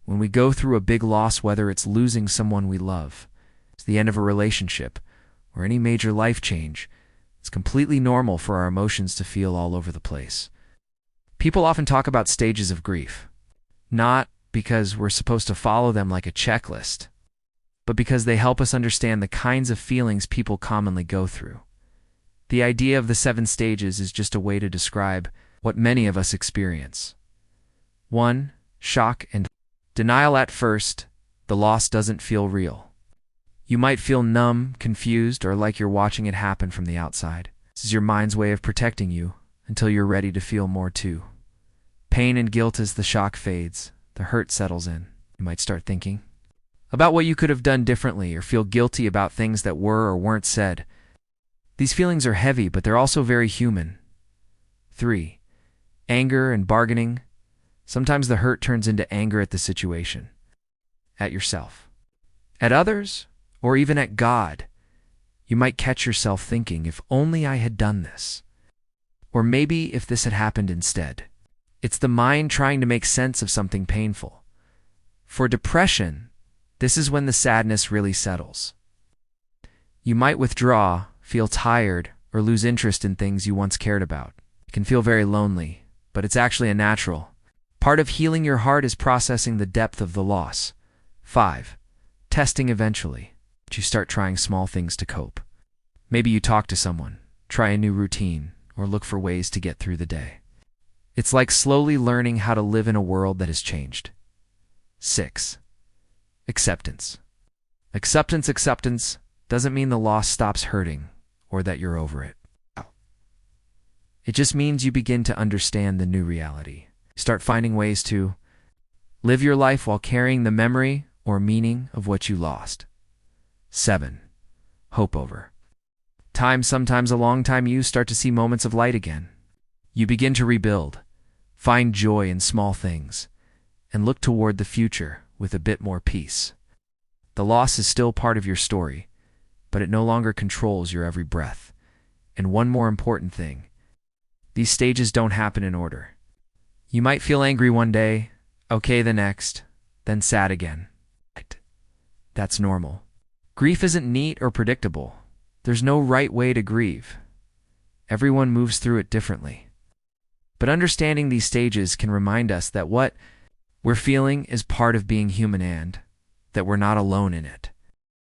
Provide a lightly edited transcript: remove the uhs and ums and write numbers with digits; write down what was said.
When we go through a big loss, whether it's losing someone we love, it's the end of a relationship, or any major life change, it's completely normal for our emotions to feel all over the place. People often talk about stages of grief, not because we're supposed to follow them like a checklist, but because they help us understand the kinds of feelings people commonly go through. The idea of the 7 stages is just a way to describe what many of us experience. 1. Shock and denial. At first, the loss doesn't feel real. You might feel numb, confused, or like you're watching it happen from the outside. This is your mind's way of protecting you until you're ready to feel more too. Pain and guilt. As the shock fades, the hurt settles in. You might start thinking about what you could have done differently or feel guilty about things that were or weren't said. These feelings are heavy, but they're also very human. 3. Anger and bargaining. Sometimes the hurt turns into anger at the situation, at yourself, at others, or even at God. You might catch yourself thinking, if only I had done this, or maybe if this had happened instead. It's the mind trying to make sense of something painful. For depression, this is when the sadness really settles. You might withdraw, feel tired, or lose interest in things you once cared about. It can feel very lonely, but it's actually a natural. Part of healing your heart is processing the depth of the loss. 5. Testing. Eventually, you start trying small things to cope. Maybe you talk to someone, try a new routine, or look for ways to get through the day. It's like slowly learning how to live in a world that has changed. 6. Acceptance. Acceptance doesn't mean the loss stops hurting or that you're over it. It just means you begin to understand the new reality. Start finding ways to live your life while carrying the memory or meaning of what you lost. 7. Hope over time. Sometimes a long time, you start to see moments of light again. You begin to rebuild, find joy in small things, and look toward the future with a bit more peace. The loss is still part of your story, but it no longer controls your every breath. And one more important thing, these stages don't happen in order. You might feel angry one day, okay the next, then sad again. That's normal. Grief isn't neat or predictable. There's no right way to grieve. Everyone moves through it differently. But understanding these stages can remind us that what we're feeling is part of being human and that we're not alone in it.